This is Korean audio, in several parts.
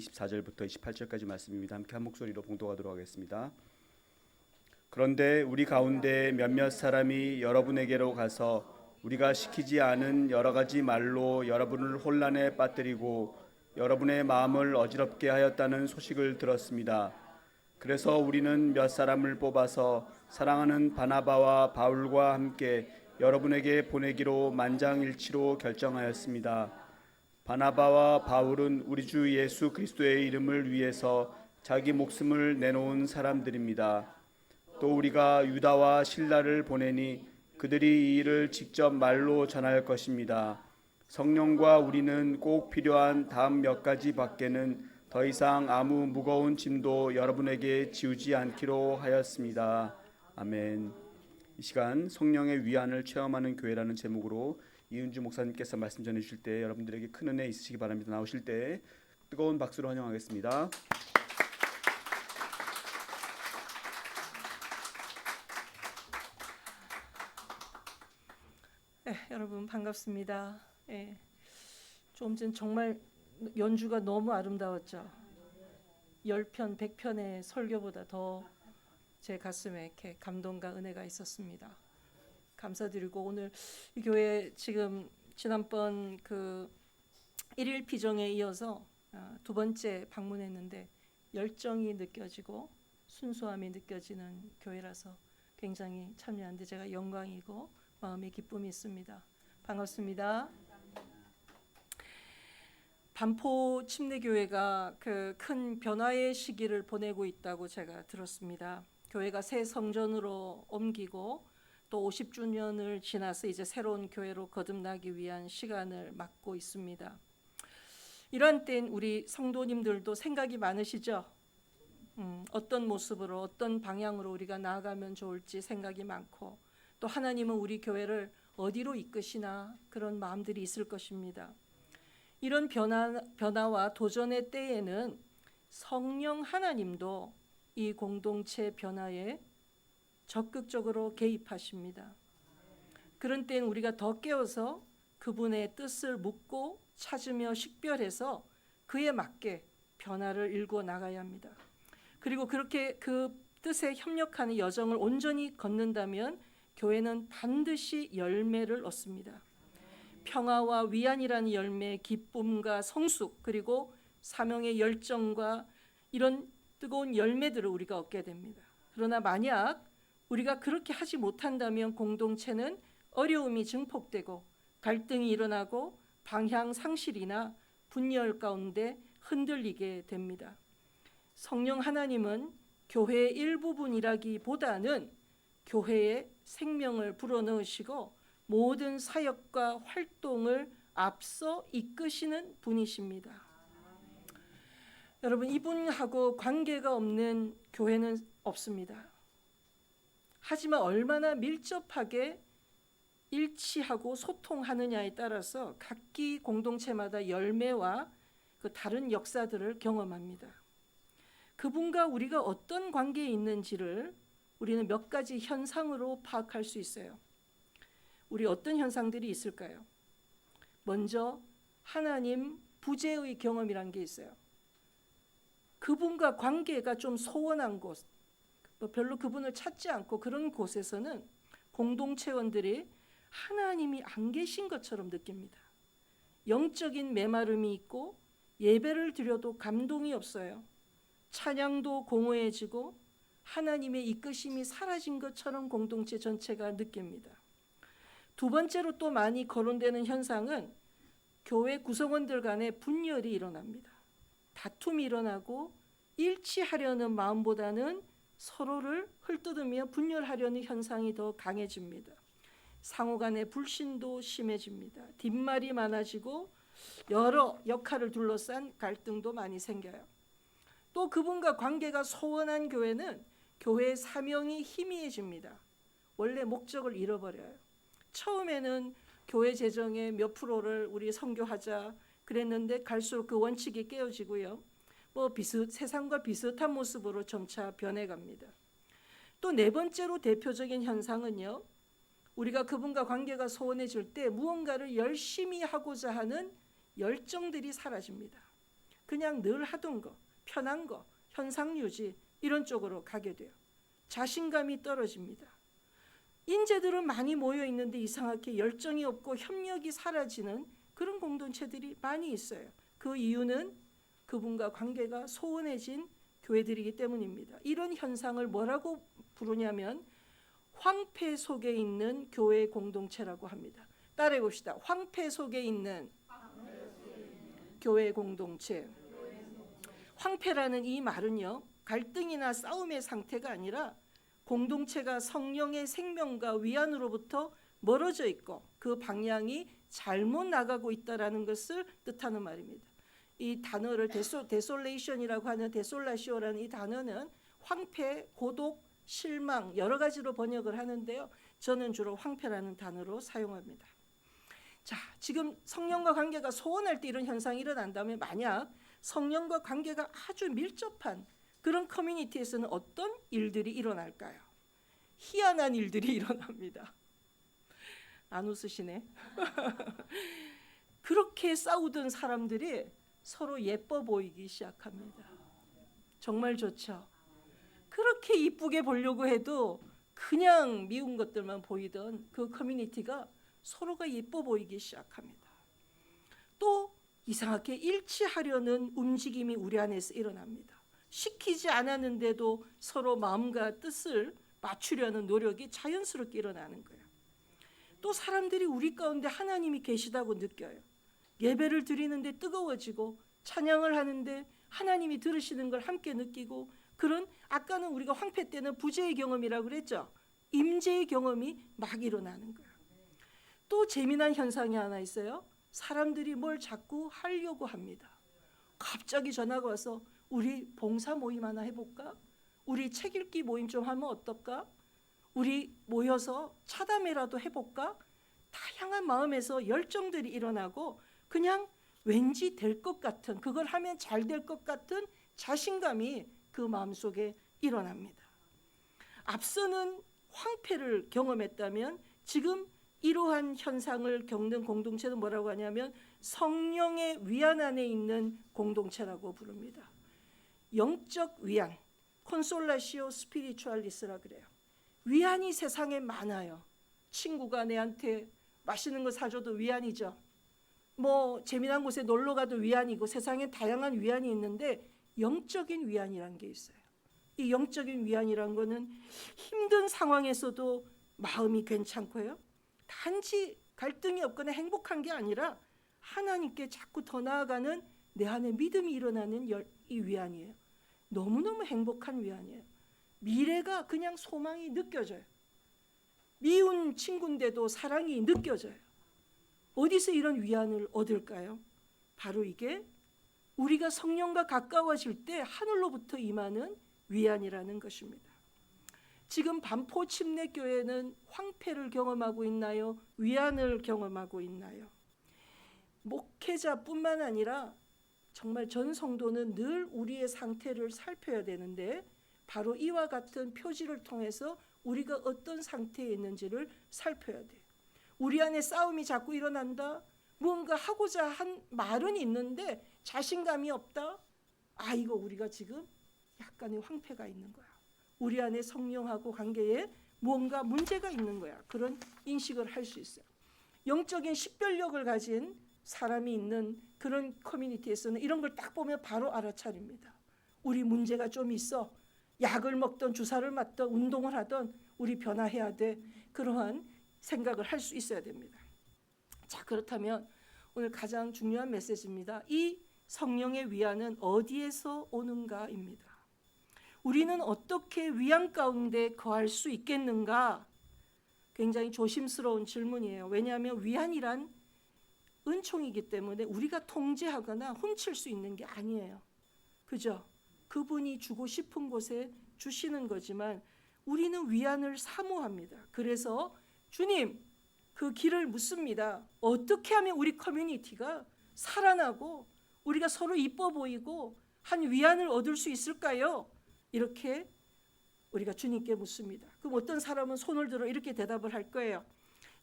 24절부터 28절까지 말씀입니다. 함께 한 목소리로 봉독하도록 하겠습니다. 그런데 우리 가운데 몇몇 사람이 여러분에게로 가서 우리가 시키지 않은 여러 가지 말로 여러분을 혼란에 빠뜨리고 여러분의 마음을 어지럽게 하였다는 소식을 들었습니다. 그래서 우리는 몇 사람을 뽑아서 사랑하는 바나바와 바울과 함께 여러분에게 보내기로 만장일치로 결정하였습니다. 바나바와 바울은 우리 주 예수 그리스도의 이름을 위해서 자기 목숨을 내놓은 사람들입니다. 또 우리가 유다와 실라를 보내니 그들이 이 일을 직접 말로 전할 것입니다. 성령과 우리는 꼭 필요한 다음 몇 가지 밖에는 더 이상 아무 무거운 짐도 여러분에게 지우지 않기로 하였습니다. 아멘. 이 시간 성령의 위안을 체험하는 교회라는 제목으로 이은주 목사님께서 말씀 전해 주실 때 여러분들에게 큰 은혜 있으시기 바랍니다. 나오실 때 뜨거운 박수로 환영하겠습니다. 여러분 반갑습니다. 좀 전 정말 연주가 너무 아름다웠죠. 10편, 100편의 설교보다 더 제 가슴에 이렇게 감동과 은혜가 있었습니다. 감사드리고 오늘 이 교회 지금 지난번 그 1일 피정에 이어서 두 번째 방문했는데 열정이 느껴지고 순수함이 느껴지는 교회라서 굉장히 참여하는데 제가 영광이고 마음의 기쁨이 있습니다. 반갑습니다. 반포 침례교회가 그 큰 변화의 시기를 보내고 있다고 제가 들었습니다. 교회가 새 성전으로 옮기고 또 50주년을 지나서 이제 새로운 교회로 거듭나기 위한 시간을 맞고 있습니다. 이런 땐 우리 성도님들도 생각이 많으시죠? 어떤 모습으로 어떤 방향으로 우리가 나아가면 좋을지 생각이 많고 또 하나님은 우리 교회를 어디로 이끄시나 그런 마음들이 있을 것입니다. 이런 변화와 도전의 때에는 성령 하나님도 이 공동체 변화에 적극적으로 개입하십니다. 그런 때는 우리가 더 깨어서 그분의 뜻을 묻고 찾으며 식별해서 그에 맞게 변화를 일궈 나가야 합니다. 그리고 그렇게 그 뜻에 협력하는 여정을 온전히 걷는다면 교회는 반드시 열매를 얻습니다. 평화와 위안이라는 열매, 기쁨과 성숙, 그리고 사명의 열정과 이런 뜨거운 열매들을 우리가 얻게 됩니다. 그러나 만약 우리가 그렇게 하지 못한다면 공동체는 어려움이 증폭되고 갈등이 일어나고 방향 상실이나 분열 가운데 흔들리게 됩니다. 성령 하나님은 교회의 일부분이라기보다는 교회에 생명을 불어넣으시고 모든 사역과 활동을 앞서 이끄시는 분이십니다. 여러분, 이분하고 관계가 없는 교회는 없습니다. 하지만 얼마나 밀접하게 일치하고 소통하느냐에 따라서 각기 공동체마다 열매와 그 다른 역사들을 경험합니다. 그분과 우리가 어떤 관계에 있는지를 우리는 몇 가지 현상으로 파악할 수 있어요. 우리 어떤 현상들이 있을까요? 먼저 하나님 부재의 경험이라는 게 있어요. 그분과 관계가 좀 소원한 곳, 별로 그분을 찾지 않고 그런 곳에서는 공동체원들이 하나님이 안 계신 것처럼 느낍니다. 영적인 메마름이 있고 예배를 드려도 감동이 없어요. 찬양도 공허해지고 하나님의 이끄심이 사라진 것처럼 공동체 전체가 느낍니다. 두 번째로 또 많이 거론되는 현상은 교회 구성원들 간의 분열이 일어납니다. 다툼이 일어나고 일치하려는 마음보다는 서로를 헐뜯으며 분열하려는 현상이 더 강해집니다. 상호 간의 불신도 심해집니다. 뒷말이 많아지고 여러 역할을 둘러싼 갈등도 많이 생겨요. 또 그분과 관계가 소원한 교회는 교회의 사명이 희미해집니다. 원래 목적을 잃어버려요. 처음에는 교회 재정의 몇 프로를 우리 선교하자 그랬는데 갈수록 그 원칙이 깨어지고요. 세상과 비슷한 모습으로 점차 변해갑니다. 또 네 번째로 대표적인 현상은요. 우리가 그분과 관계가 소원해질 때 무언가를 열심히 하고자 하는 열정들이 사라집니다. 그냥 늘 하던 거, 편한 거, 현상 유지 이런 쪽으로 가게 돼요. 자신감이 떨어집니다. 인재들은 많이 모여 있는데 이상하게 열정이 없고 협력이 사라지는 그런 공동체들이 많이 있어요. 그 이유는 그분과 관계가 소원해진 교회들이기 때문입니다. 이런 현상을 뭐라고 부르냐면 황폐 속에 있는 교회 공동체라고 합니다. 따라해 봅시다. 황폐 속에 있는 교회 공동체. 황폐라는 이 말은요, 갈등이나 싸움의 상태가 아니라 공동체가 성령의 생명과 위안으로부터 멀어져 있고 그 방향이 잘못 나가고 있다라는 것을 뜻하는 말입니다. 이 단어를 데솔레이션이라고 하는 데솔라시오라는 이 단어는 황폐, 고독, 실망 여러 가지로 번역을 하는데요. 저는 주로 황폐라는 단어로 사용합니다. 자, 지금 성령과 관계가 소원할 때 이런 현상이 일어난다면 만약 성령과 관계가 아주 밀접한 그런 커뮤니티에서는 어떤 일들이 일어날까요? 희한한 일들이 일어납니다. 안 웃으시네. 그렇게 싸우던 사람들이 서로 예뻐 보이기 시작합니다. 정말 좋죠. 그렇게 이쁘게 보려고 해도 그냥 미운 것들만 보이던 그 커뮤니티가 서로가 예뻐 보이기 시작합니다. 또 이상하게 일치하려는 움직임이 우리 안에서 일어납니다. 시키지 않았는데도 서로 마음과 뜻을 맞추려는 노력이 자연스럽게 일어나는 거예요. 또 사람들이 우리 가운데 하나님이 계시다고 느껴요. 예배를 드리는데 뜨거워지고 찬양을 하는데 하나님이 들으시는 걸 함께 느끼고 그런 아까는 우리가 황폐 때는 부재의 경험이라고 그랬죠. 임재의 경험이 막 일어나는 거예요. 또 재미난 현상이 하나 있어요. 사람들이 뭘 자꾸 하려고 합니다. 갑자기 전화가 와서 우리 봉사 모임 하나 해볼까? 우리 책 읽기 모임 좀 하면 어떨까? 우리 모여서 차담회라도 해볼까? 다양한 마음에서 열정들이 일어나고 그냥 왠지 될 것 같은 그걸 하면 잘 될 것 같은 자신감이 그 마음속에 일어납니다. 앞서는 황폐를 경험했다면 지금 이러한 현상을 겪는 공동체는 뭐라고 하냐면 성령의 위안 안에 있는 공동체라고 부릅니다. 영적 위안, 콘솔라시오 스피리추알리스라 그래요. 위안이 세상에 많아요. 친구가 내한테 맛있는 거 사줘도 위안이죠. 뭐 재미난 곳에 놀러 가도 위안이고 세상에 다양한 위안이 있는데 영적인 위안이란 게 있어요. 이 영적인 위안이란 거는 힘든 상황에서도 마음이 괜찮고요. 단지 갈등이 없거나 행복한 게 아니라 하나님께 자꾸 더 나아가는 내 안에 믿음이 일어나는 이 위안이에요. 너무너무 행복한 위안이에요. 미래가 그냥 소망이 느껴져요. 미운 친구인데도 사랑이 느껴져요. 어디서 이런 위안을 얻을까요? 바로 이게 우리가 성령과 가까워질 때 하늘로부터 임하는 위안이라는 것입니다. 지금 반포 침례교회는 황폐를 경험하고 있나요? 위안을 경험하고 있나요? 목회자뿐만 아니라 정말 전 성도는 늘 우리의 상태를 살펴야 되는데 바로 이와 같은 표지를 통해서 우리가 어떤 상태에 있는지를 살펴야 돼요. 우리 안에 싸움이 자꾸 일어난다. 무언가 하고자 한 말은 있는데 자신감이 없다. 아, 이거 우리가 지금 약간의 황폐가 있는 거야. 우리 안에 성령하고 관계에 무언가 문제가 있는 거야. 그런 인식을 할 수 있어요. 영적인 식별력을 가진 사람이 있는 그런 커뮤니티에서는 이런 걸 딱 보면 바로 알아차립니다. 우리 문제가 좀 있어. 약을 먹던 주사를 맞던 운동을 하던 우리 변화해야 돼. 그러한 생각을 할 수 있어야 됩니다. 자, 그렇다면 오늘 가장 중요한 메시지입니다. 이 성령의 위안은 어디에서 오는가입니다. 우리는 어떻게 위안 가운데 거할 수 있겠는가? 굉장히 조심스러운 질문이에요. 왜냐하면 위안이란 은총이기 때문에 우리가 통제하거나 훔칠 수 있는 게 아니에요. 그죠? 그분이 주고 싶은 곳에 주시는 거지만 우리는 위안을 사모합니다. 그래서 주님, 그 길을 묻습니다. 어떻게 하면 우리 커뮤니티가 살아나고 우리가 서로 이뻐 보이고 한 위안을 얻을 수 있을까요? 이렇게 우리가 주님께 묻습니다. 그럼 어떤 사람은 손을 들어 이렇게 대답을 할 거예요.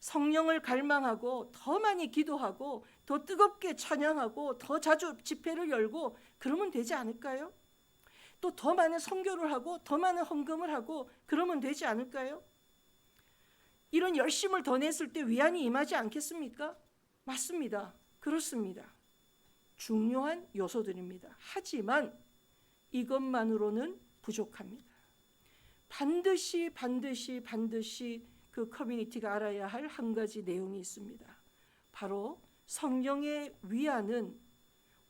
성령을 갈망하고 더 많이 기도하고 더 뜨겁게 찬양하고 더 자주 집회를 열고 그러면 되지 않을까요? 또 더 많은 선교를 하고 더 많은 헌금을 하고 그러면 되지 않을까요? 이런 열심을 더 냈을 때 위안이 임하지 않겠습니까? 맞습니다. 그렇습니다. 중요한 요소들입니다. 하지만 이것만으로는 부족합니다. 반드시 그 커뮤니티가 알아야 할 한 가지 내용이 있습니다. 바로 성령의 위안은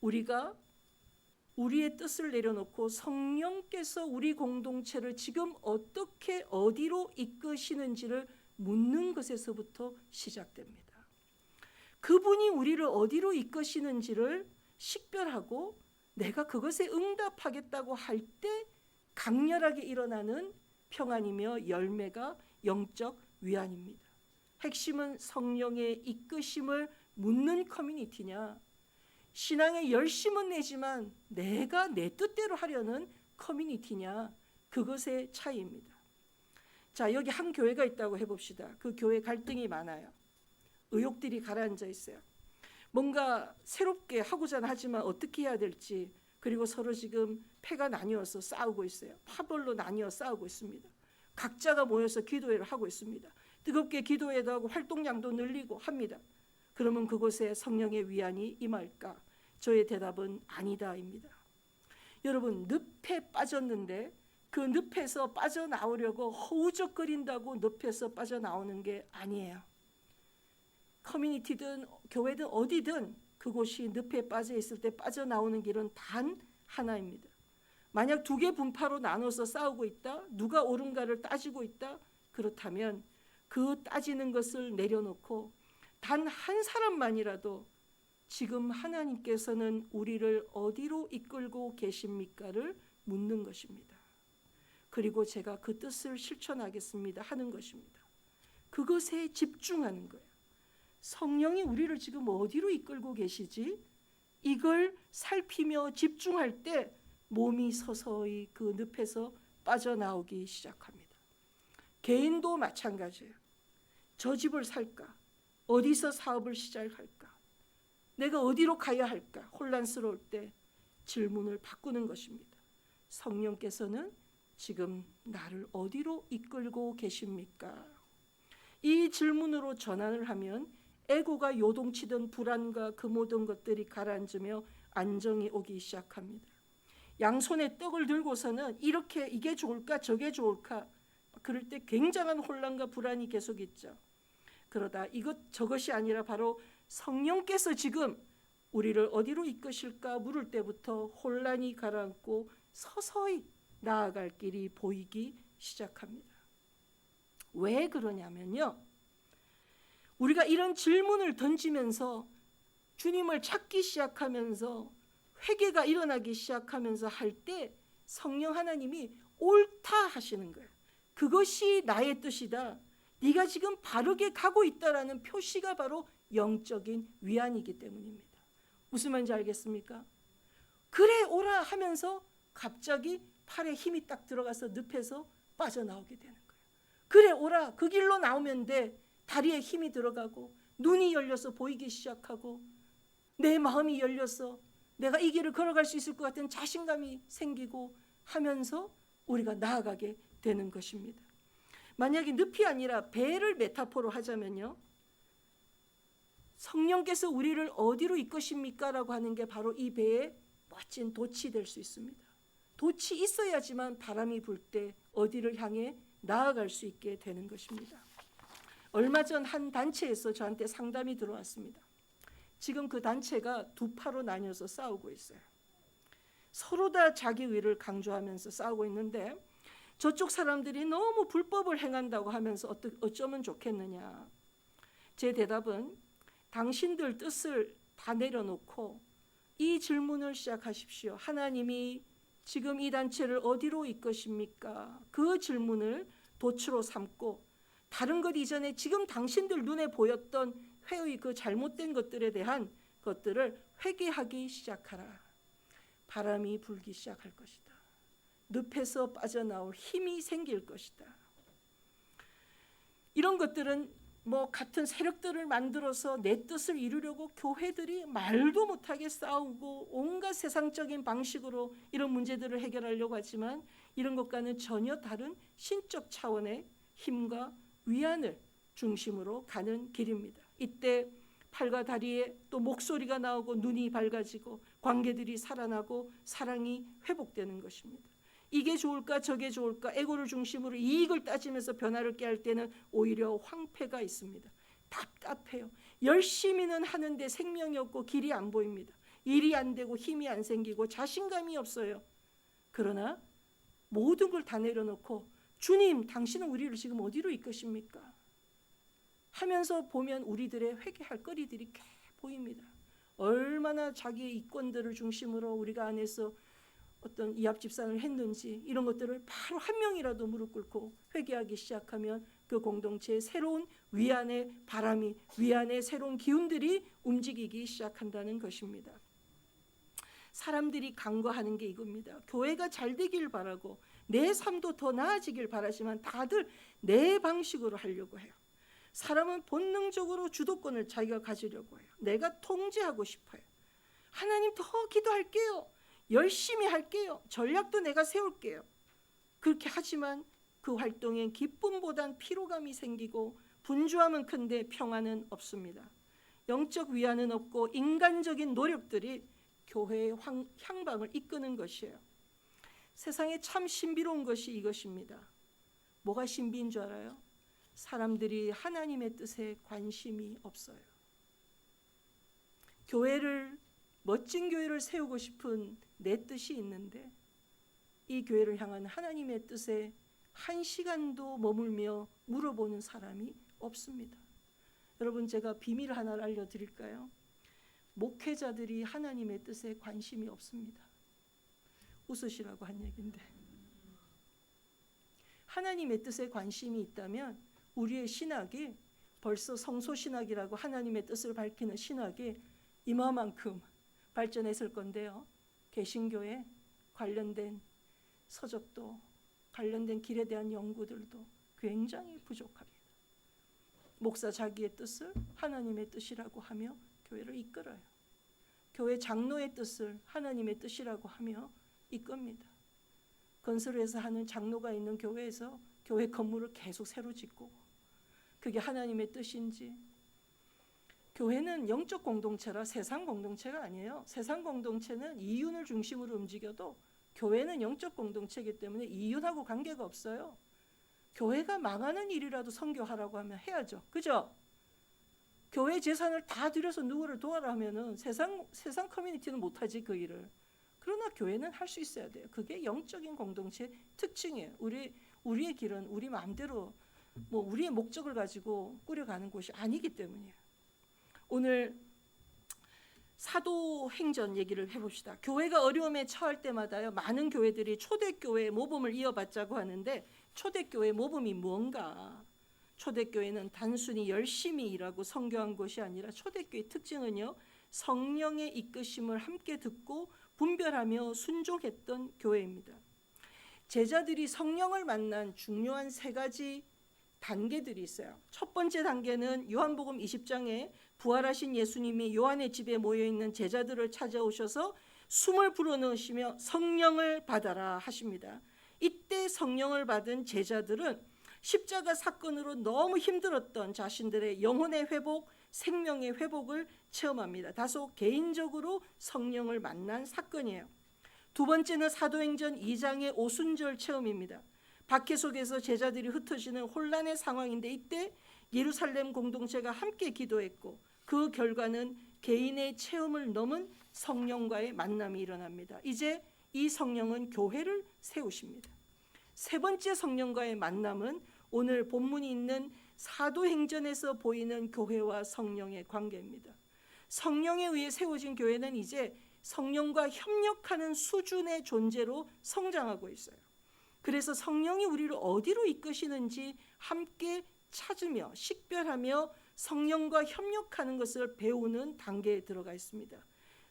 우리가 우리의 뜻을 내려놓고 성령께서 우리 공동체를 지금 어떻게 어디로 이끄시는지를 묻는 것에서부터 시작됩니다. 그분이 우리를 어디로 이끄시는지를 식별하고 내가 그것에 응답하겠다고 할 때 강렬하게 일어나는 평안이며 열매가 영적 위안입니다. 핵심은 성령의 이끄심을 묻는 커뮤니티냐, 신앙에 열심은 내지만 내가 내 뜻대로 하려는 커뮤니티냐, 그것의 차이입니다. 자, 여기 한 교회가 있다고 해봅시다. 그 교회 갈등이 많아요. 의욕들이 가라앉아 있어요. 뭔가 새롭게 하고자 하지만 어떻게 해야 될지, 그리고 서로 지금 패가 나뉘어서 싸우고 있어요. 파벌로 나뉘어 싸우고 있습니다. 각자가 모여서 기도회를 하고 있습니다. 뜨겁게 기도회도 하고 활동량도 늘리고 합니다. 그러면 그곳에 성령의 위안이 임할까? 저의 대답은 아니다입니다. 여러분, 늪에 빠졌는데 그 늪에서 빠져나오려고 허우적거린다고 늪에서 빠져나오는 게 아니에요. 커뮤니티든 교회든 어디든 그곳이 늪에 빠져 있을 때 빠져나오는 길은 단 하나입니다. 만약 두 개 분파로 나눠서 싸우고 있다, 누가 옳은가를 따지고 있다, 그렇다면 그 따지는 것을 내려놓고 단 한 사람만이라도 지금 하나님께서는 우리를 어디로 이끌고 계십니까를 묻는 것입니다. 그리고 제가 그 뜻을 실천하겠습니다 하는 것입니다. 그것에 집중하는 거예요. 성령이 우리를 지금 어디로 이끌고 계시지? 이걸 살피며 집중할 때 몸이 서서히 그 늪에서 빠져나오기 시작합니다. 개인도 마찬가지예요. 저 집을 살까? 어디서 사업을 시작할까? 내가 어디로 가야 할까? 혼란스러울 때 질문을 바꾸는 것입니다. 성령께서는 지금 나를 어디로 이끌고 계십니까? 이 질문으로 전환을 하면 에고가 요동치던 불안과 그 모든 것들이 가라앉으며 안정이 오기 시작합니다. 양손에 떡을 들고서는 이렇게 이게 좋을까 저게 좋을까, 그럴 때 굉장한 혼란과 불안이 계속 있죠. 그러다 저것이 아니라 바로 성령께서 지금 우리를 어디로 이끄실까 물을 때부터 혼란이 가라앉고 서서히 나아갈 길이 보이기 시작합니다. 왜 그러냐면요, 우리가 이런 질문을 던지면서 주님을 찾기 시작하면서 회개가 일어나기 시작하면서 할 때 성령 하나님이 옳다 하시는 거예요. 그것이 나의 뜻이다, 네가 지금 바르게 가고 있다라는 표시가 바로 영적인 위안이기 때문입니다. 무슨 말인지 알겠습니까? 그래 오라 하면서 갑자기 팔에 힘이 딱 들어가서 늪에서 빠져나오게 되는 거예요. 그래 오라, 그 길로 나오면 돼. 다리에 힘이 들어가고 눈이 열려서 보이기 시작하고 내 마음이 열려서 내가 이 길을 걸어갈 수 있을 것 같은 자신감이 생기고 하면서 우리가 나아가게 되는 것입니다. 만약에 늪이 아니라 배를 메타포로 하자면요, 성령께서 우리를 어디로 이끄십니까? 라고 하는 게 바로 이 배의 멋진 돛이 될 수 있습니다. 돛이 있어야지만 바람이 불 때 어디를 향해 나아갈 수 있게 되는 것입니다. 얼마 전 한 단체에서 저한테 상담이 들어왔습니다. 지금 그 단체가 두 파로 나뉘어서 싸우고 있어요. 서로 다 자기 의를 강조하면서 싸우고 있는데 저쪽 사람들이 너무 불법을 행한다고 하면서 어쩌면 좋겠느냐. 제 대답은 당신들 뜻을 다 내려놓고 이 질문을 시작하십시오. 하나님이 지금 이 단체를 어디로 이끄십니까? 그 질문을 도추로 삼고 다른 것 이전에 지금 당신들 눈에 보였던 회의 그 잘못된 것들에 대한 것들을 회개하기 시작하라. 바람이 불기 시작할 것이다. 늪에서 빠져나올 힘이 생길 것이다. 이런 것들은 뭐 같은 세력들을 만들어서 내 뜻을 이루려고 교회들이 말도 못하게 싸우고 온갖 세상적인 방식으로 이런 문제들을 해결하려고 하지만 이런 것과는 전혀 다른 신적 차원의 힘과 위안을 중심으로 가는 길입니다. 이때 팔과 다리에 또 목소리가 나오고 눈이 밝아지고 관계들이 살아나고 사랑이 회복되는 것입니다. 이게 좋을까 저게 좋을까 에고를 중심으로 이익을 따지면서 변화를 깨할 때는 오히려 황폐가 있습니다. 답답해요. 열심히는 하는데 생명이 없고 길이 안 보입니다. 일이 안 되고 힘이 안 생기고 자신감이 없어요. 그러나 모든 걸 다 내려놓고 주님 당신은 우리를 지금 어디로 이끄십니까? 하면서 보면 우리들의 회개할 거리들이 꽤 보입니다. 얼마나 자기의 이권들을 중심으로 우리가 안에서 어떤 이합집산을 했는지 이런 것들을 바로 한 명이라도 무릎 꿇고 회개하기 시작하면 그 공동체에 새로운 위안의 바람이 위안의 새로운 기운들이 움직이기 시작한다는 것입니다. 사람들이 간과하는 게 이겁니다. 교회가 잘 되길 바라고 내 삶도 더 나아지길 바라지만 다들 내 방식으로 하려고 해요. 사람은 본능적으로 주도권을 자기가 가지려고 해요. 내가 통제하고 싶어요. 하나님 더 기도할게요. 열심히 할게요. 전략도 내가 세울게요. 그렇게 하지만 그 활동엔 기쁨보단 피로감이 생기고 분주함은 큰데 평안은 없습니다. 영적 위안은 없고 인간적인 노력들이 교회의 향방을 이끄는 것이에요. 세상에 참 신비로운 것이 이것입니다. 뭐가 신비인 줄 알아요? 사람들이 하나님의 뜻에 관심이 없어요. 멋진 교회를 세우고 싶은 내 뜻이 있는데 이 교회를 향한 하나님의 뜻에 한 시간도 머물며 물어보는 사람이 없습니다. 여러분 제가 비밀 하나를 알려드릴까요? 목회자들이 하나님의 뜻에 관심이 없습니다. 웃으시라고 한 얘기인데 하나님의 뜻에 관심이 있다면 우리의 신학이 벌써 성소신학이라고 하나님의 뜻을 밝히는 신학이 이만큼 발전했을 건데요. 개신교에 관련된 서적도 관련된 길에 대한 연구들도 굉장히 부족합니다. 목사 자기의 뜻을 하나님의 뜻이라고 하며 교회를 이끌어요. 교회 장로의 뜻을 하나님의 뜻이라고 하며 이끕니다. 건설회사 하는 장로가 있는 교회에서 교회 건물을 계속 새로 짓고 그게 하나님의 뜻인지. 교회는 영적 공동체라 세상 공동체가 아니에요. 세상 공동체는 이윤을 중심으로 움직여도 교회는 영적 공동체이기 때문에 이윤하고 관계가 없어요. 교회가 망하는 일이라도 선교하라고 하면 해야죠. 그죠? 교회 재산을 다 들여서 누구를 도와라 하면은 세상 커뮤니티는 못하지 그 일을. 그러나 교회는 할 수 있어야 돼요. 그게 영적인 공동체 특징이에요. 우리의 길은 우리 마음대로 우리의 목적을 가지고 꾸려가는 곳이 아니기 때문이에요. 오늘 사도행전 얘기를 해봅시다. 교회가 어려움에 처할 때마다요 많은 교회들이 초대교회 모범을 이어받자고 하는데 초대교회 모범이 뭔가? 초대교회는 단순히 열심히 일하고 선교한 것이 아니라 초대교회의 특징은요 성령의 이끄심을 함께 듣고 분별하며 순종했던 교회입니다. 제자들이 성령을 만난 중요한 3가지 단계들이 있어요. 첫 번째 단계는 요한복음 20장에 부활하신 예수님이 요한의 집에 모여있는 제자들을 찾아오셔서 숨을 불어넣으시며 성령을 받아라 하십니다. 이때 성령을 받은 제자들은 십자가 사건으로 너무 힘들었던 자신들의 영혼의 회복, 생명의 회복을 체험합니다. 다소 개인적으로 성령을 만난 사건이에요. 두 번째는 사도행전 2장의 오순절 체험입니다. 박해 속에서 제자들이 흩어지는 혼란의 상황인데 이때 예루살렘 공동체가 함께 기도했고 그 결과는 개인의 체험을 넘은 성령과의 만남이 일어납니다. 이제 이 성령은 교회를 세우십니다. 세 번째 성령과의 만남은 오늘 본문이 있는 사도행전에서 보이는 교회와 성령의 관계입니다. 성령에 의해 세워진 교회는 이제 성령과 협력하는 수준의 존재로 성장하고 있어요. 그래서 성령이 우리를 어디로 이끄시는지 함께 찾으며 식별하며 성령과 협력하는 것을 배우는 단계에 들어가 있습니다.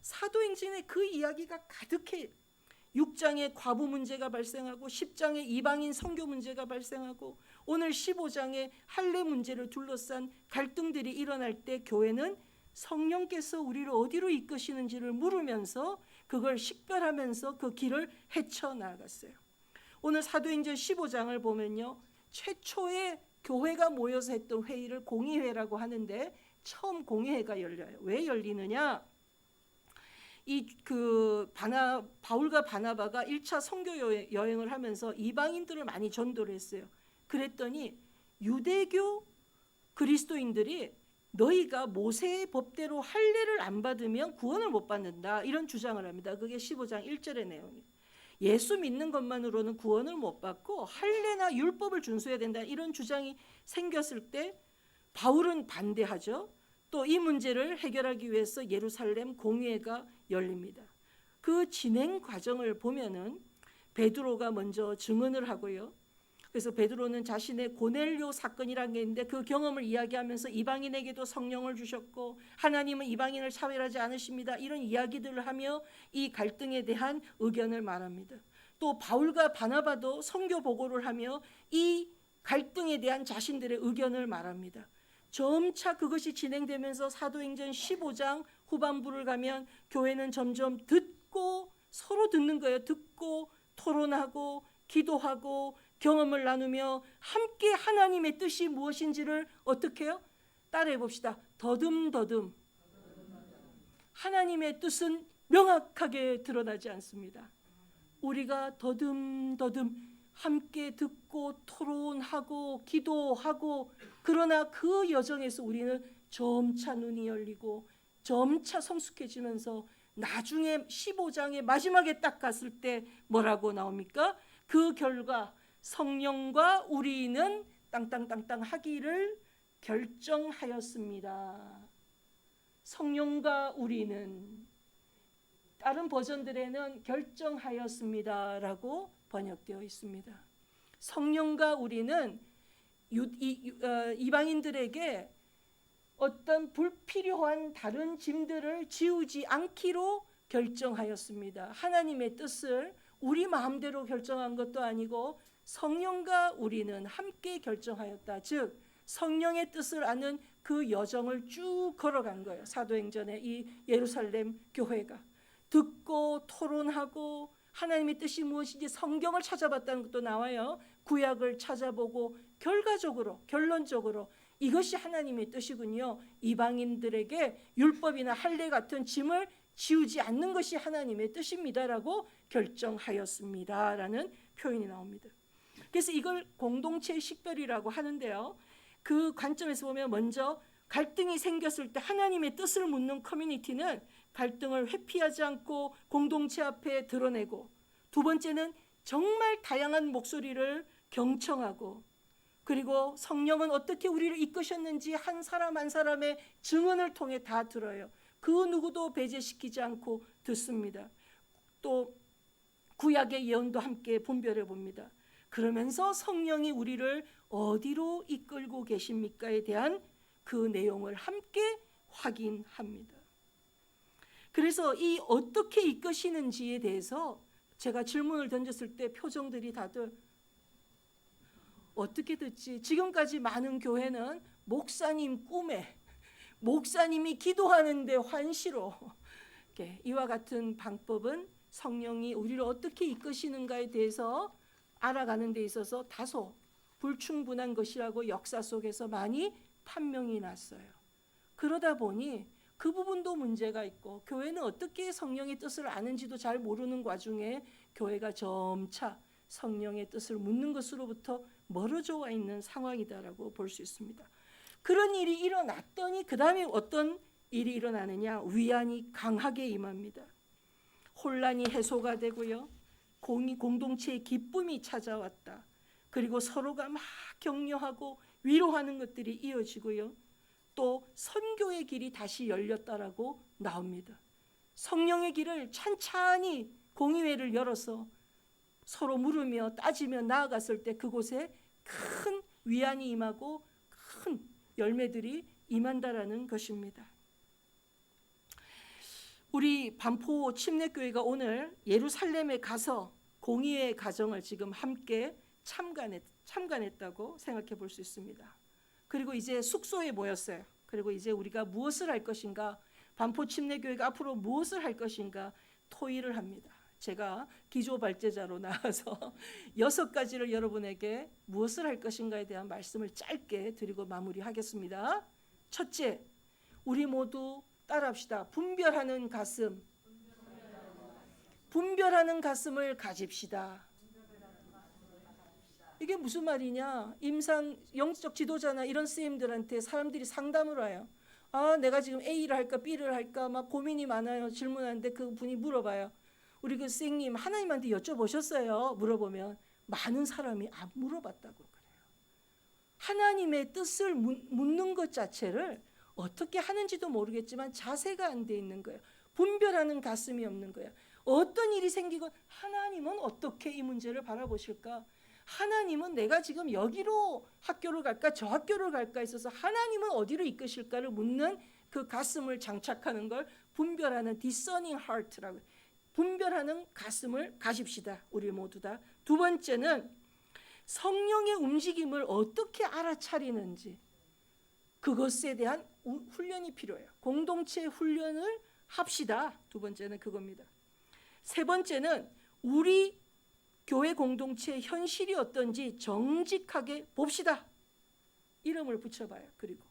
사도행전에 그 이야기가 가득해. 6장에 과부 문제가 발생하고 10장에 이방인 선교 문제가 발생하고 오늘 15장에 할례 문제를 둘러싼 갈등들이 일어날 때 교회는 성령께서 우리를 어디로 이끄시는지를 물으면서 그걸 식별하면서 그 길을 헤쳐나갔어요. 오늘 사도행전 15장을 보면요, 최초의 교회가 모여서 했던 회의를 공의회라고 하는데 처음 공의회가 열려요. 왜 열리느냐? 바울과 바나바가 1차 선교 여행을 하면서 이방인들을 많이 전도를 했어요. 그랬더니 유대교 그리스도인들이 너희가 모세의 법대로 할례를 안 받으면 구원을 못 받는다, 이런 주장을 합니다. 그게 15장 1절의 내용이에요. 예수 믿는 것만으로는 구원을 못 받고 할례나 율법을 준수해야 된다, 이런 주장이 생겼을 때 바울은 반대하죠. 또 이 문제를 해결하기 위해서 예루살렘 공의회가 열립니다. 그 진행 과정을 보면은 베드로가 먼저 증언을 하고요. 그래서 베드로는 자신의 고넬료 사건이라는 게 있는데 그 경험을 이야기하면서 이방인에게도 성령을 주셨고 하나님은 이방인을 차별하지 않으십니다, 이런 이야기들을 하며 이 갈등에 대한 의견을 말합니다. 또 바울과 바나바도 선교 보고를 하며 이 갈등에 대한 자신들의 의견을 말합니다. 점차 그것이 진행되면서 사도행전 15장 후반부를 가면 교회는 점점 듣고 서로 듣는 거예요. 듣고 토론하고 기도하고 경험을 나누며 함께 하나님의 뜻이 무엇인지를 어떻게 해요? 따라해 봅시다. 더듬더듬. 하나님의 뜻은 명확하게 드러나지 않습니다. 우리가 더듬더듬 함께 듣고 토론하고 기도하고, 그러나 그 여정에서 우리는 점차 눈이 열리고 점차 성숙해지면서 나중에 15장의 마지막에 딱 갔을 때 뭐라고 나옵니까? 그 결과 성령과 우리는 땅땅땅땅 하기를 결정하였습니다. 성령과 우리는, 다른 버전들에는 결정하였습니다라고 번역되어 있습니다. 성령과 우리는 이방인들에게 어떤 불필요한 다른 짐들을 지우지 않기로 결정하였습니다. 하나님의 뜻을 우리 마음대로 결정한 것도 아니고 성령과 우리는 함께 결정하였다. 즉 성령의 뜻을 아는 그 여정을 쭉 걸어간 거예요. 사도행전의 이 예루살렘 교회가 듣고 토론하고 하나님의 뜻이 무엇인지 성경을 찾아봤다는 것도 나와요. 구약을 찾아보고 결론적으로 이것이 하나님의 뜻이군요. 이방인들에게 율법이나 할례 같은 짐을 지우지 않는 것이 하나님의 뜻입니다라고 결정하였습니다라는 표현이 나옵니다. 그래서 이걸 공동체의 식별이라고 하는데요. 그 관점에서 보면 먼저 갈등이 생겼을 때 하나님의 뜻을 묻는 커뮤니티는 갈등을 회피하지 않고 공동체 앞에 드러내고, 두 번째는 정말 다양한 목소리를 경청하고, 그리고 성령은 어떻게 우리를 이끄셨는지 한 사람 한 사람의 증언을 통해 다 들어요. 그 누구도 배제시키지 않고 듣습니다. 또 구약의 예언도 함께 분별해 봅니다. 그러면서 성령이 우리를 어디로 이끌고 계십니까에 대한 그 내용을 함께 확인합니다. 그래서 이 어떻게 이끄시는지에 대해서 제가 질문을 던졌을 때 표정들이 다들 어떻게 듣지? 지금까지 많은 교회는 목사님 꿈에, 목사님이 기도하는데 환시로, 이와 같은 방법은 성령이 우리를 어떻게 이끄시는가에 대해서 알아가는 데 있어서 다소 불충분한 것이라고 역사 속에서 많이 판명이 났어요. 그러다 보니 그 부분도 문제가 있고, 교회는 어떻게 성령의 뜻을 아는지도 잘 모르는 와중에 교회가 점차 성령의 뜻을 묻는 것으로부터 멀어져 와 있는 상황이다라고 볼 수 있습니다. 그런 일이 일어났더니 그 다음에 어떤 일이 일어나느냐? 위안이 강하게 임합니다. 혼란이 해소가 되고요. 공동체의 기쁨이 찾아왔다. 그리고 서로가 막 격려하고 위로하는 것들이 이어지고요. 또 선교의 길이 다시 열렸다라고 나옵니다. 성령의 길을 찬찬히 공의회를 열어서 서로 물으며 따지며 나아갔을 때 그곳에 큰 위안이 임하고 큰 열매들이 임한다라는 것입니다. 우리 반포 침례교회가 오늘 예루살렘에 가서 공의의 가정을 지금 함께 참관했다고 생각해 볼 수 있습니다. 그리고 이제 숙소에 모였어요. 그리고 이제 우리가 무엇을 할 것인가, 반포 침례교회가 앞으로 무엇을 할 것인가 토의를 합니다. 제가 기조 발제자로 나와서 6가지를 여러분에게 무엇을 할 것인가에 대한 말씀을 짧게 드리고 마무리하겠습니다. 첫째, 우리 모두 따라합시다. 분별하는 가슴. 분별하는 가슴을 가집시다. 이게 무슨 말이냐? 임상 영적 지도자나 이런 스님들한테 사람들이 상담을 와요. 아, 내가 지금 A를 할까 B를 할까 막 고민이 많아요. 질문하는데 그 분이 물어봐요. 우리 그 스님 하나님한테 여쭤보셨어요? 물어보면 많은 사람이 안 물어봤다고 그래요. 하나님의 뜻을 묻는 것 자체를 어떻게 하는지도 모르겠지만 자세가 안 돼 있는 거예요. 분별하는 가슴이 없는 거예요. 어떤 일이 생기건 하나님은 어떻게 이 문제를 바라보실까? 하나님은 내가 지금 여기로 학교를 갈까 저 학교를 갈까 있어서 하나님은 어디로 이끄실까를 묻는 그 가슴을 장착하는 걸 분별하는 discerning heart라고 해요. 분별하는 가슴을 가집시다. 우리 모두 다. 두 번째는 성령의 움직임을 어떻게 알아차리는지 그것에 대한 훈련이 필요해요. 공동체 훈련을 합시다. 두 번째는 그겁니다. 세 번째는 우리 교회 공동체의 현실이 어떤지 정직하게 봅시다. 이름을 붙여봐요. 그리고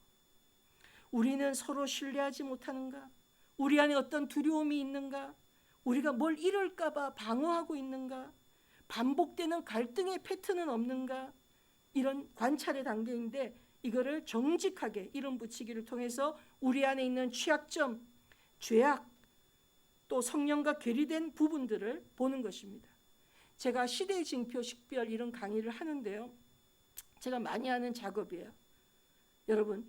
우리는 서로 신뢰하지 못하는가? 우리 안에 어떤 두려움이 있는가? 우리가 뭘 잃을까 봐 방어하고 있는가? 반복되는 갈등의 패턴은 없는가? 이런 관찰의 단계인데 이거를 정직하게 이름 붙이기를 통해서 우리 안에 있는 취약점, 죄악, 또 성령과 괴리된 부분들을 보는 것입니다. 제가 시대의 징표, 식별 이런 강의를 하는데요. 제가 많이 하는 작업이에요. 여러분,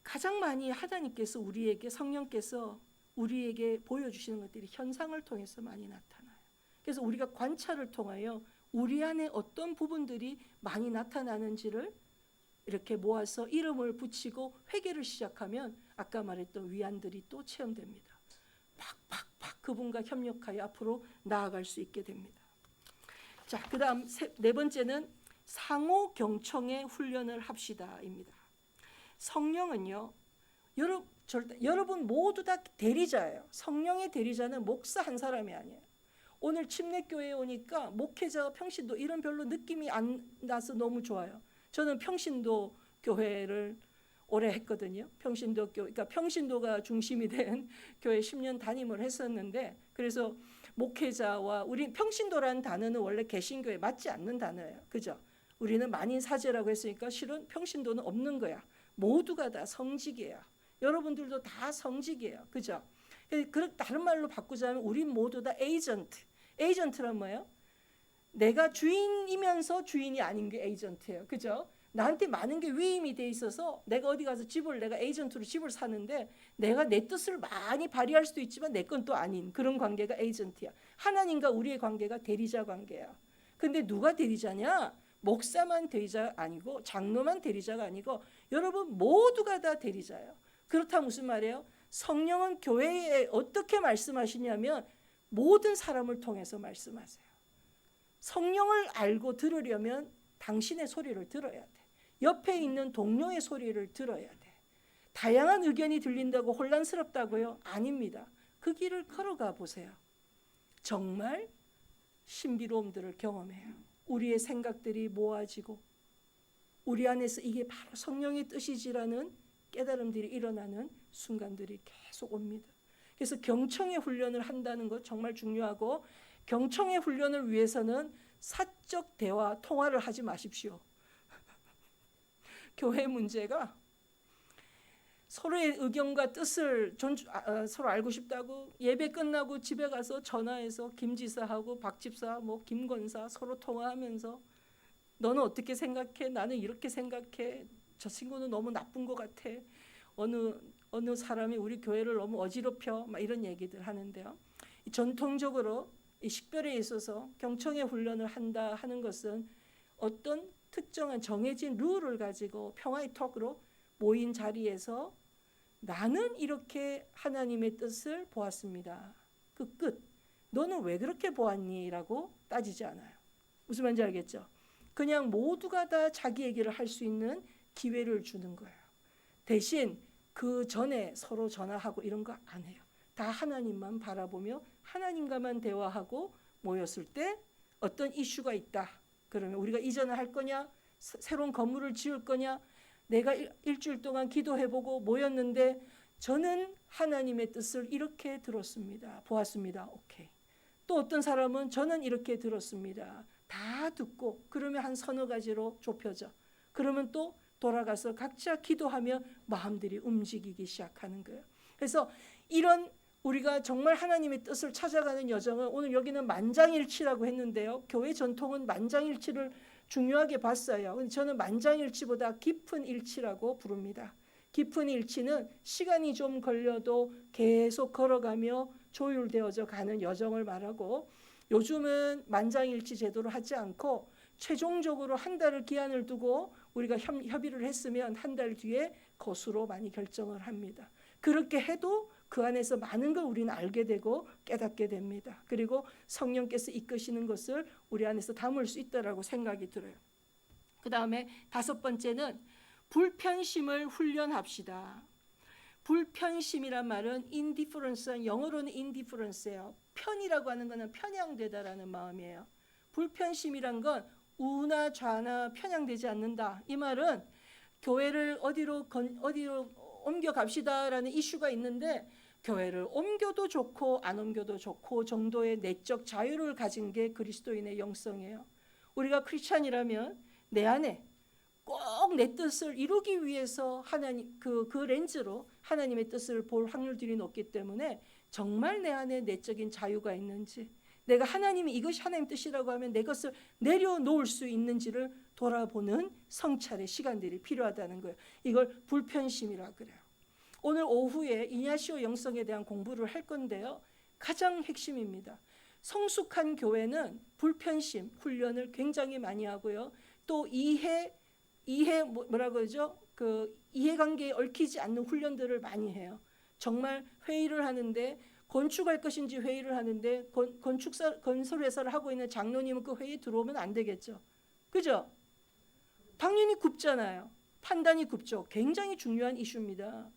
가장 많이 하나님께서 우리에게 성령께서 우리에게 보여주시는 것들이 현상을 통해서 많이 나타나요. 그래서 우리가 관찰을 통하여 우리 안에 어떤 부분들이 많이 나타나는지를 이렇게 모아서 이름을 붙이고 회개를 시작하면 아까 말했던 위안들이 또 체험됩니다. 팍팍팍 그분과 협력하여 앞으로 나아갈 수 있게 됩니다. 자, 그다음 네 번째는 상호 경청의 훈련을 합시다입니다. 성령은요, 여러분 모두 다 대리자예요. 성령의 대리자는 목사 한 사람이 아니에요. 오늘 침례교회에 오니까 목회자와 평신도 이런 별로 느낌이 안 나서 너무 좋아요. 저는 평신도 교회를 오래 했거든요. 평신도 교회, 그러니까 평신도가 중심이 된 교회 10년 담임을 했었는데, 그래서 목회자와 우리 평신도라는 단어는 원래 개신교에 맞지 않는 단어예요. 그죠? 우리는 만인 사제라고 했으니까 실은 평신도는 없는 거야. 모두가 다 성직이에요. 여러분들도 다 성직이에요. 그죠? 다른 말로 바꾸자면 우린 모두 다 에이전트. 에이전트란 뭐예요? 내가 주인이면서 주인이 아닌 게 에이전트예요. 그죠? 나한테 많은 게 위임이 돼 있어서 내가 어디 가서 내가 에이전트로 집을 사는데 내가 내 뜻을 많이 발휘할 수도 있지만 내 건 또 아닌 그런 관계가 에이전트야. 하나님과 우리의 관계가 대리자 관계야. 근데 누가 대리자냐? 목사만 대리자 아니고 장로만 대리자가 아니고 여러분 모두가 다 대리자예요. 그렇다면 무슨 말이에요? 성령은 교회에 어떻게 말씀하시냐면 모든 사람을 통해서 말씀하세요. 성령을 알고 들으려면 당신의 소리를 들어야 돼. 옆에 있는 동료의 소리를 들어야 돼. 다양한 의견이 들린다고 혼란스럽다고요? 아닙니다. 그 길을 걸어가 보세요. 정말 신비로움들을 경험해요. 우리의 생각들이 모아지고 우리 안에서 이게 바로 성령의 뜻이지라는 깨달음들이 일어나는 순간들이 계속 옵니다. 그래서 경청의 훈련을 한다는 것 정말 중요하고, 경청의 훈련을 위해서는 사적 대화, 통화를 하지 마십시오. 교회 문제가 서로의 의견과 뜻을 서로 알고 싶다고 예배 끝나고 집에 가서 전화해서 김 지사하고 박 집사, 김 권사 서로 통화하면서 너는 어떻게 생각해? 나는 이렇게 생각해. 저 친구는 너무 나쁜 것 같아. 어느 사람이 우리 교회를 너무 어지럽혀. 막 이런 얘기들 하는데요. 전통적으로 이 식별에 있어서 경청의 훈련을 한다 하는 것은 어떤 특정한 정해진 룰을 가지고 평화의 턱으로 모인 자리에서 나는 이렇게 하나님의 뜻을 보았습니다. 그 끝. 너는 왜 그렇게 보았니? 라고 따지지 않아요. 무슨 말인지 알겠죠? 그냥 모두가 다 자기 얘기를 할 수 있는 기회를 주는 거예요. 대신 그 전에 서로 전화하고 이런 거 안 해요. 다 하나님만 바라보며 하나님과만 대화하고 모였을 때 어떤 이슈가 있다. 그러면 우리가 이전을 할 거냐? 새로운 건물을 지을 거냐? 내가 일주일 동안 기도해보고 모였는데 저는 하나님의 뜻을 이렇게 들었습니다. 보았습니다. 오케이. 또 어떤 사람은 저는 이렇게 들었습니다. 다 듣고 그러면 한 서너 가지로 좁혀져. 그러면 또 돌아가서 각자 기도하며 마음들이 움직이기 시작하는 거예요. 그래서 이런 우리가 정말 하나님의 뜻을 찾아가는 여정은 오늘 여기는 만장일치라고 했는데요. 교회 전통은 만장일치를 중요하게 봤어요. 근데 저는 만장일치보다 깊은 일치라고 부릅니다. 깊은 일치는 시간이 좀 걸려도 계속 걸어가며 조율되어져 가는 여정을 말하고, 요즘은 만장일치 제도를 하지 않고 최종적으로 한 달을 기한을 두고 우리가 협의를 했으면 한 달 뒤에 것으로 많이 결정을 합니다. 그렇게 해도 그 안에서 많은 걸 우리는 알게 되고 깨닫게 됩니다. 그리고 성령께서 이끄시는 것을 우리 안에서 담을 수 있다라고 생각이 들어요. 그 다음에 5번째는 불편심을 훈련합시다. 불편심이란 말은 indifference, 영어로는 indifference예요. 편이라고 하는 것은 편향되다라는 마음이에요. 불편심이란 건 우나 좌나 편향되지 않는다. 이 말은 교회를 어디로 옮겨 갑시다라는 이슈가 있는데 교회를 옮겨도 좋고 안 옮겨도 좋고 정도의 내적 자유를 가진 게 그리스도인의 영성이에요. 우리가 크리스찬이라면 내 안에 꼭 내 뜻을 이루기 위해서 하나님 그 렌즈로 하나님의 뜻을 볼 확률들이 높기 때문에 정말 내 안에 내적인 자유가 있는지, 내가 하나님이 이것이 하나님 뜻이라고 하면 내 것을 내려놓을 수 있는지를 돌아보는 성찰의 시간들이 필요하다는 거예요. 이걸 불편심이라 그래요. 오늘 오후에 이냐시오 영성에 대한 공부를 할 건데요. 가장 핵심입니다. 성숙한 교회는 불편심 훈련을 굉장히 많이 하고요. 또 이해 뭐라고 그러죠? 그 이해관계에 얽히지 않는 훈련들을 많이 해요. 정말 회의를 하는데 건축할 것인지 회의를 하는데 건설회사를 하고 있는 장로님은 그 회의에 들어오면 안 되겠죠. 그죠? 당연히 굽잖아요. 판단이 굽죠. 굉장히 중요한 이슈입니다.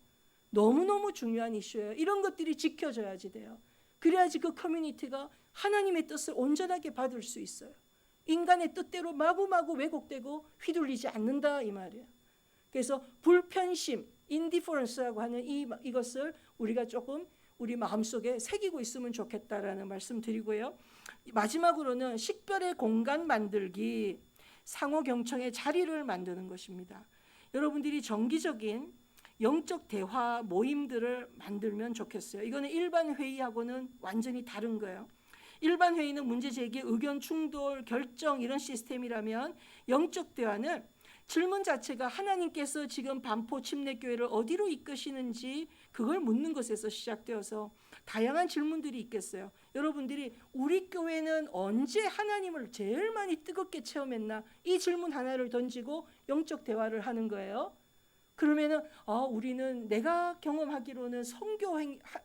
너무너무 중요한 이슈예요. 이런 것들이 지켜져야지 돼요. 그래야지 그 커뮤니티가 하나님의 뜻을 온전하게 받을 수 있어요. 인간의 뜻대로 마구마구 왜곡되고 휘둘리지 않는다 이 말이에요. 그래서 불편심, indifference라고 하는 이것을 우리가 조금 우리 마음속에 새기고 있으면 좋겠다라는 말씀 드리고요. 마지막으로는 식별의 공간 만들기, 상호 경청의 자리를 만드는 것입니다. 여러분들이 정기적인 영적 대화 모임들을 만들면 좋겠어요. 이거는 일반 회의하고는 완전히 다른 거예요. 일반 회의는 문제 제기, 의견 충돌, 결정 이런 시스템이라면 영적 대화는 질문 자체가 하나님께서 지금 반포 침례교회를 어디로 이끄시는지 그걸 묻는 것에서 시작되어서 다양한 질문들이 있겠어요. 여러분들이 우리 교회는 언제 하나님을 제일 많이 뜨겁게 체험했나? 이 질문 하나를 던지고 영적 대화를 하는 거예요. 그러면은 우리는 내가 경험하기로는 선교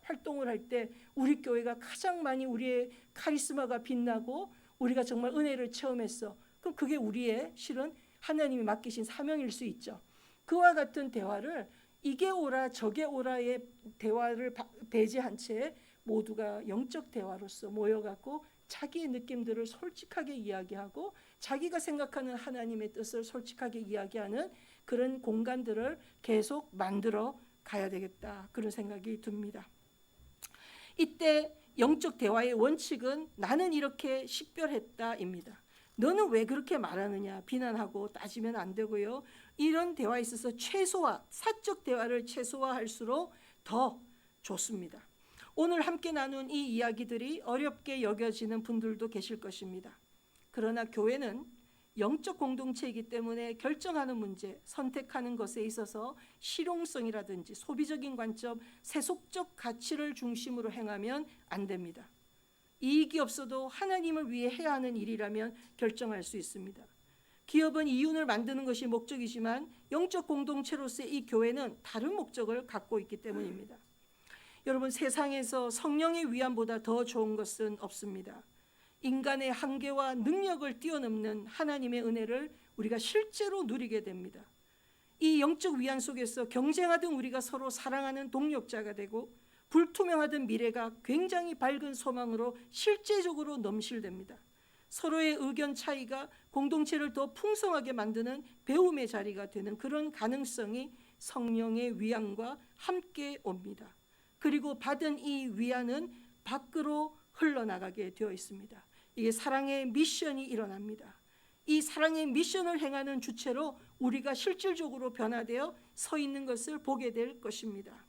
활동을 할 때 우리 교회가 가장 많이 우리의 카리스마가 빛나고 우리가 정말 은혜를 체험했어. 그럼 그게 우리의 실은 하나님이 맡기신 사명일 수 있죠. 그와 같은 대화를 이게 오라 저게 오라의 대화를 배제한 채 모두가 영적 대화로서 모여갖고 자기의 느낌들을 솔직하게 이야기하고 자기가 생각하는 하나님의 뜻을 솔직하게 이야기하는 그런 공간들을 계속 만들어 가야 되겠다, 그런 생각이 듭니다. 이때 영적 대화의 원칙은 나는 이렇게 식별했다입니다. 너는 왜 그렇게 말하느냐 비난하고 따지면 안 되고요. 이런 대화에 있어서 사적 대화를 최소화할수록 더 좋습니다. 오늘 함께 나눈 이 이야기들이 어렵게 여겨지는 분들도 계실 것입니다. 그러나 교회는 영적 공동체이기 때문에 결정하는 문제, 선택하는 것에 있어서 실용성이라든지 소비적인 관점, 세속적 가치를 중심으로 행하면 안 됩니다. 이익이 없어도 하나님을 위해 해야 하는 일이라면 결정할 수 있습니다. 기업은 이윤을 만드는 것이 목적이지만 영적 공동체로서의 이 교회는 다른 목적을 갖고 있기 때문입니다. 여러분, 세상에서 성령의 위안보다 더 좋은 것은 없습니다. 인간의 한계와 능력을 뛰어넘는 하나님의 은혜를 우리가 실제로 누리게 됩니다. 이 영적 위안 속에서 경쟁하던 우리가 서로 사랑하는 동력자가 되고 불투명하던 미래가 굉장히 밝은 소망으로 실제적으로 넘실됩니다. 서로의 의견 차이가 공동체를 더 풍성하게 만드는 배움의 자리가 되는 그런 가능성이 성령의 위안과 함께 옵니다. 그리고 받은 이 위안은 밖으로 흘러나가게 되어 있습니다. 이게 사랑의 미션이 일어납니다. 이 사랑의 미션을 행하는 주체로 우리가 실질적으로 변화되어 서 있는 것을 보게 될 것입니다.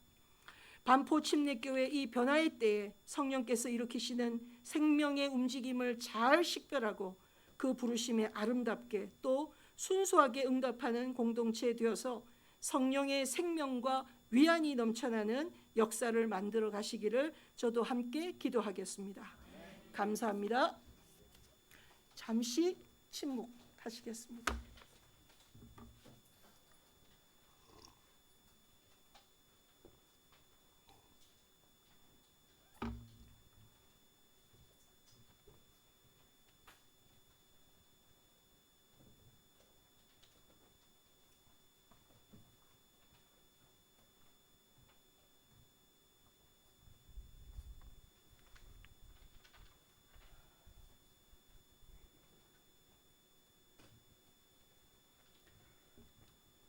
반포 침례교회 이 변화의 때에 성령께서 일으키시는 생명의 움직임을 잘 식별하고 그 부르심에 아름답게 또 순수하게 응답하는 공동체 되어서 성령의 생명과 위안이 넘쳐나는 역사를 만들어 가시기를 저도 함께 기도하겠습니다. 감사합니다. 잠시 침묵하시겠습니다.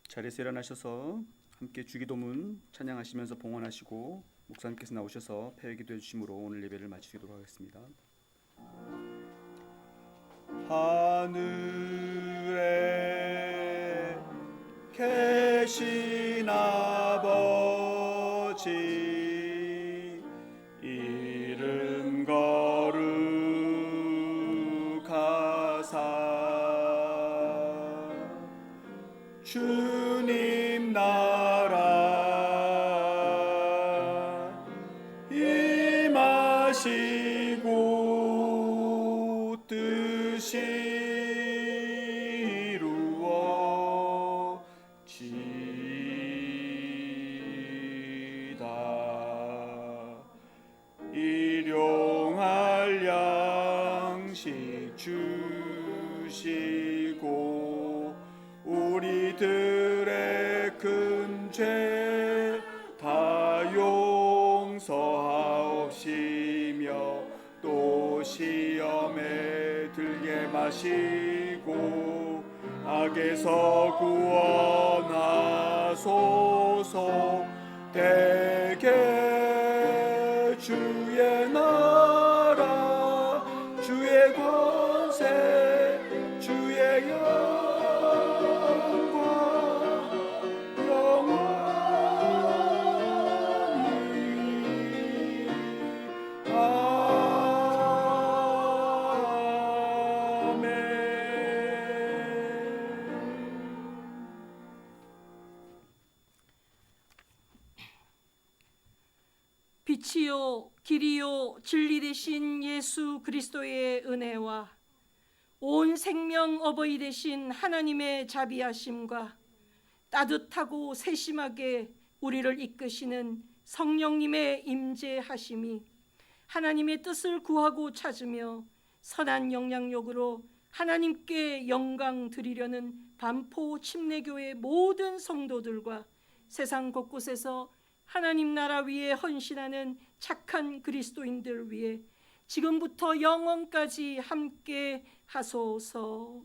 자리에서 일어나셔서 함께 주기도문 찬양하시면서 봉헌하시고 목사님께서 나오셔서 폐회기도해 주심으로 오늘 예배를 마치도록 하겠습니다. 하늘에 계신 아버지 이름 거룩하사 주님 나라 임하시고 뜻이 이루어지이다. 일용할 양식 주시고 우리들의 큰 죄 다 용서하옵시며 또 시험에 들게 마시고 악에서 구원하소서. 대개 주의 나라 주의 권세 주의 영광 영원히 아멘. 빛이요 길이요 진리 되신 예수 그리스도의 은혜와 온 생명 어버이 되신 하나님의 자비하심과 따뜻하고 세심하게 우리를 이끄시는 성령님의 임재하심이 하나님의 뜻을 구하고 찾으며 선한 영향력으로 하나님께 영광 드리려는 반포 침례교회 모든 성도들과 세상 곳곳에서 하나님 나라 위에 헌신하는 착한 그리스도인들 위해 지금부터 영원까지 함께 하소서.